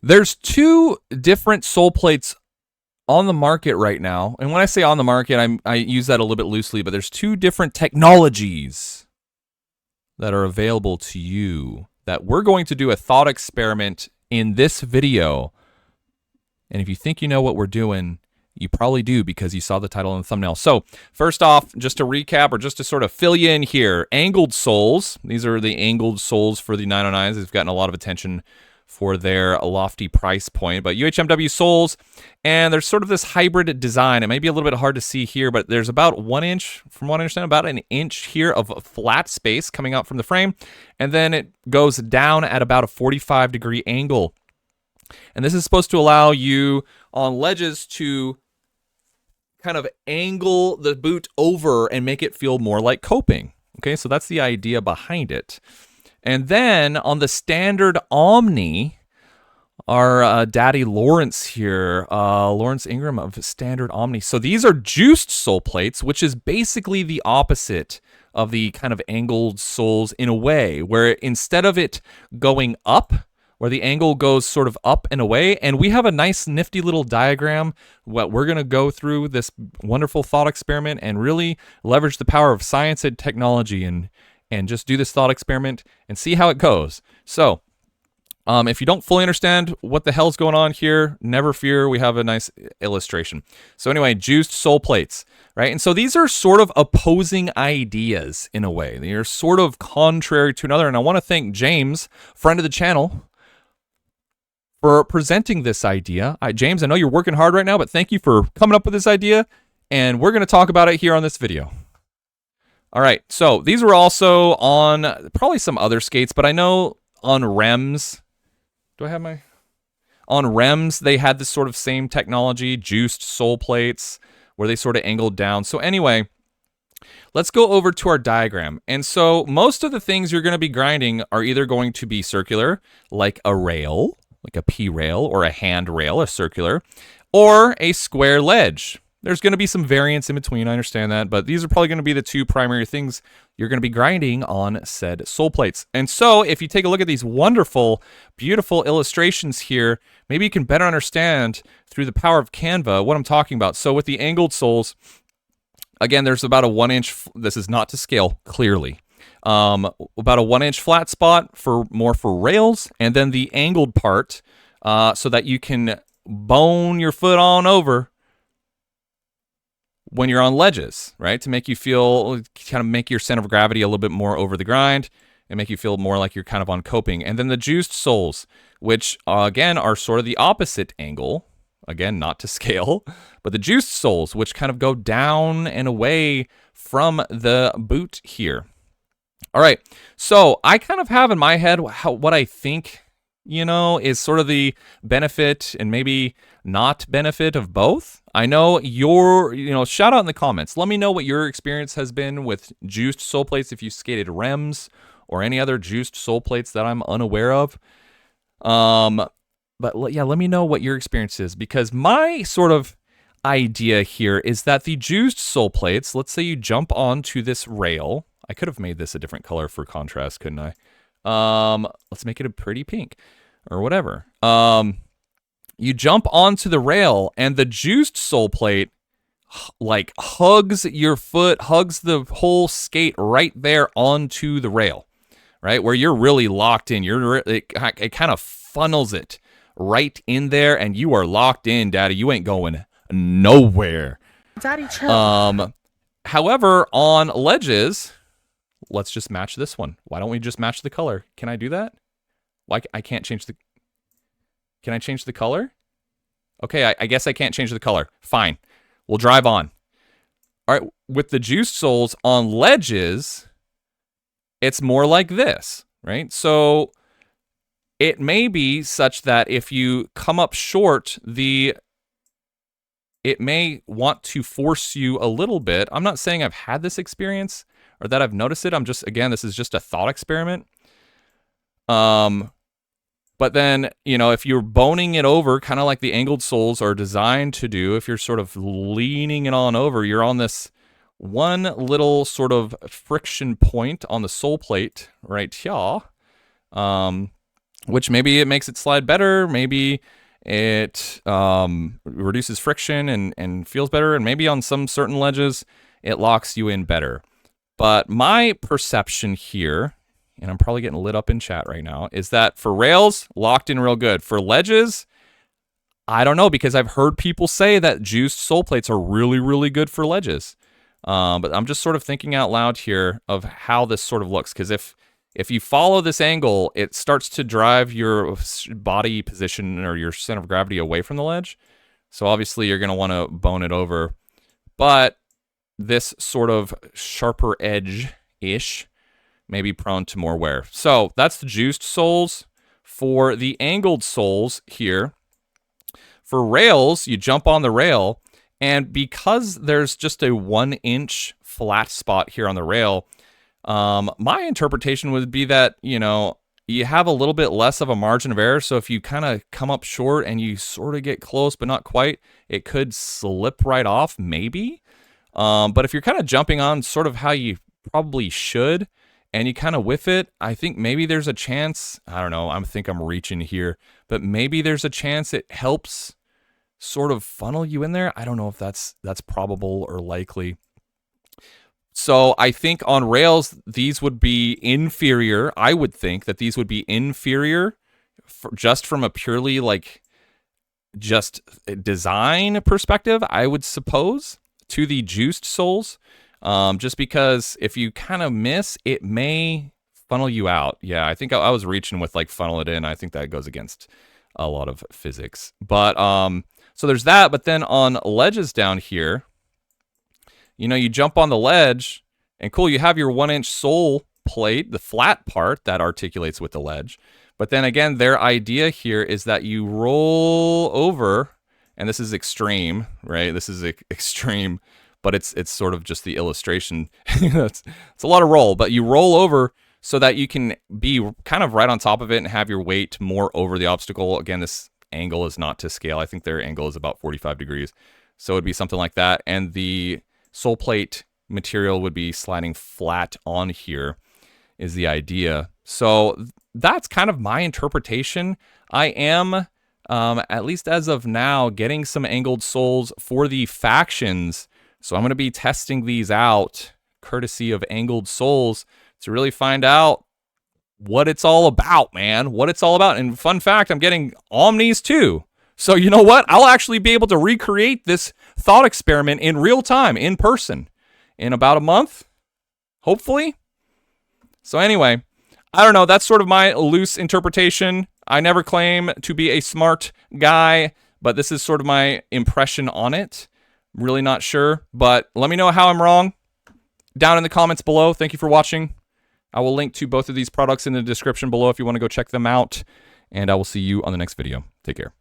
There's two different sole plates on the market right now. And when I say on the market, I use that a little bit loosely, but there's two different technologies that are available to you that we're going to do a thought experiment in this video. And if you think you know what we're doing, you probably do because you saw the title and the thumbnail. So first off, just to recap or just to sort of fill you in here, angled soles. These are the angled soles for the 909s. They've gotten a lot of attention for their lofty price point, but UHMW soles, and there's sort of this hybrid design. It may be a little bit hard to see here, but there's about 1 inch, from what I understand, about an inch here of flat space coming out from the frame, and then it goes down at about a 45-degree angle. And this is supposed to allow you on ledges to kind of angle the boot over and make it feel more like coping. Okay, so that's the idea behind it. And then on the standard Omni, our daddy Lawrence here, Lawrence Ingram of standard Omni. So these are juiced sole plates, which is basically the opposite of the kind of angled soles in a way, where instead of it going up, where the angle goes sort of up and away, and we have a nice nifty little diagram. What we're going to go through this wonderful thought experiment and really leverage the power of science and technology and just do this thought experiment and see how it goes. So if you don't fully understand what the hell's going on here, never fear, we have a nice illustration. So anyway, juiced sole plates, right? And so these are sort of opposing ideas in a way. They are sort of contrary to another. And I want to thank James, friend of the channel, for presenting this idea. James, I know you're working hard right now, but thank you for coming up with this idea. And we're going to talk about it here on this video. All right, so these were also on probably some other skates, but I know on Rems, on Rems, they had this sort of same technology, juiced sole plates, where they sort of angled down. So anyway, let's go over to our diagram. And so most of the things you're going to be grinding are either going to be circular, like a rail, like a P rail, or a hand rail, a circular, or a square ledge. There's going to be some variance in between, I understand that, but these are probably going to be the two primary things you're going to be grinding on said sole plates. And so if you take a look at these wonderful, beautiful illustrations here, maybe you can better understand through the power of Canva what I'm talking about. So with the angled soles, again, there's about a 1 inch, this is not to scale, clearly. About a 1 inch flat spot for more for rails, and then the angled part so that you can bone your foot on over when you're on ledges, right? To make you feel, kind of make your center of gravity a little bit more over the grind and make you feel more like you're kind of on coping. And then the juiced soles, which again are sort of the opposite angle, again, not to scale, but the juiced soles, which kind of go down and away from the boot here. All right, so I kind of have in my head what I think, is sort of the benefit and maybe not benefit of both. I know shout out in the comments. Let me know what your experience has been with juiced sole plates, if you skated Rems or any other juiced sole plates that I'm unaware of. But yeah, let me know what your experience is, because my sort of idea here is that the juiced sole plates, let's say you jump onto this rail. I could have made this a different color for contrast, couldn't I? Let's make it a pretty pink or whatever. You jump onto the rail, and the juiced sole plate like hugs your foot, hugs the whole skate right there onto the rail, right? Where you're really locked in. It kind of funnels it right in there, and you are locked in, Daddy. You ain't going nowhere. Daddy, chill. However, on ledges, let's just match this one. Why don't we just match the color? Can I do that? Why I can't change the... Can I change the color? Okay, I guess I can't change the color. Fine. We'll drive on. All right, with the juiced soles on ledges, it's more like this, right? So it may be such that if you come up short, it may want to force you a little bit. I'm not saying I've had this experience or that I've noticed it. I'm just, again, this is just a thought experiment. But then, if you're boning it over, kind of like the angled soles are designed to do, if you're sort of leaning it on over, you're on this one little sort of friction point on the sole plate right here. which maybe it makes it slide better. Maybe it reduces friction and feels better. And maybe on some certain ledges, it locks you in better. But my perception here, and I'm probably getting lit up in chat right now, is that for rails, locked in real good. For ledges, I don't know, because I've heard people say that juiced sole plates are really, really good for ledges. But I'm just sort of thinking out loud here of how this sort of looks. Because if you follow this angle, it starts to drive your body position or your center of gravity away from the ledge. So obviously you're going to want to bone it over. But this sort of sharper edge-ish may be prone to more wear. So that's the juiced soles. For the angled soles here, for rails, you jump on the rail, and because there's just a 1-inch flat spot here on the rail, my interpretation would be that, you know, you have a little bit less of a margin of error. So if you kind of come up short and you sort of get close, but not quite, it could slip right off, maybe. But if you're kind of jumping on sort of how you probably should, and you kind of whiff it, I think maybe there's a chance, I don't know, I think I'm reaching here, but maybe there's a chance it helps sort of funnel you in there. I don't know if that's probable or likely. So I think on rails, these would be inferior. I would think that these would be inferior just from a purely like just design perspective, I would suppose, to the juiced soles. Just because if you kind of miss, it may funnel you out. Yeah, I think I was reaching with like funnel it in. I think that goes against a lot of physics. But so there's that. But then on ledges down here, you know, you jump on the ledge and cool, you have your 1-inch sole plate, the flat part that articulates with the ledge. But then again, their idea here is that you roll over, and this is extreme, right? This is extreme. But it's sort of just the illustration. it's a lot of roll, but you roll over so that you can be kind of right on top of it and have your weight more over the obstacle. Again, this angle is not to scale. I think their angle is about 45 degrees. So it'd be something like that. And the sole plate material would be sliding flat on here is the idea. So that's kind of my interpretation. I am, at least as of now, getting some angled soles for the factions. So I'm going to be testing these out, courtesy of Angled Soles, to really find out what it's all about, man. What it's all about. And fun fact, I'm getting Omnis too. So you know what? I'll actually be able to recreate this thought experiment in real time, in person, in about a month, hopefully. So anyway, I don't know. That's sort of my loose interpretation. I never claim to be a smart guy, but this is sort of my impression on it. Really not sure, but let me know how I'm wrong down in the comments below. Thank you for watching. I will link to both of these products in the description below if you want to go check them out, and I will see you on the next video. Take care.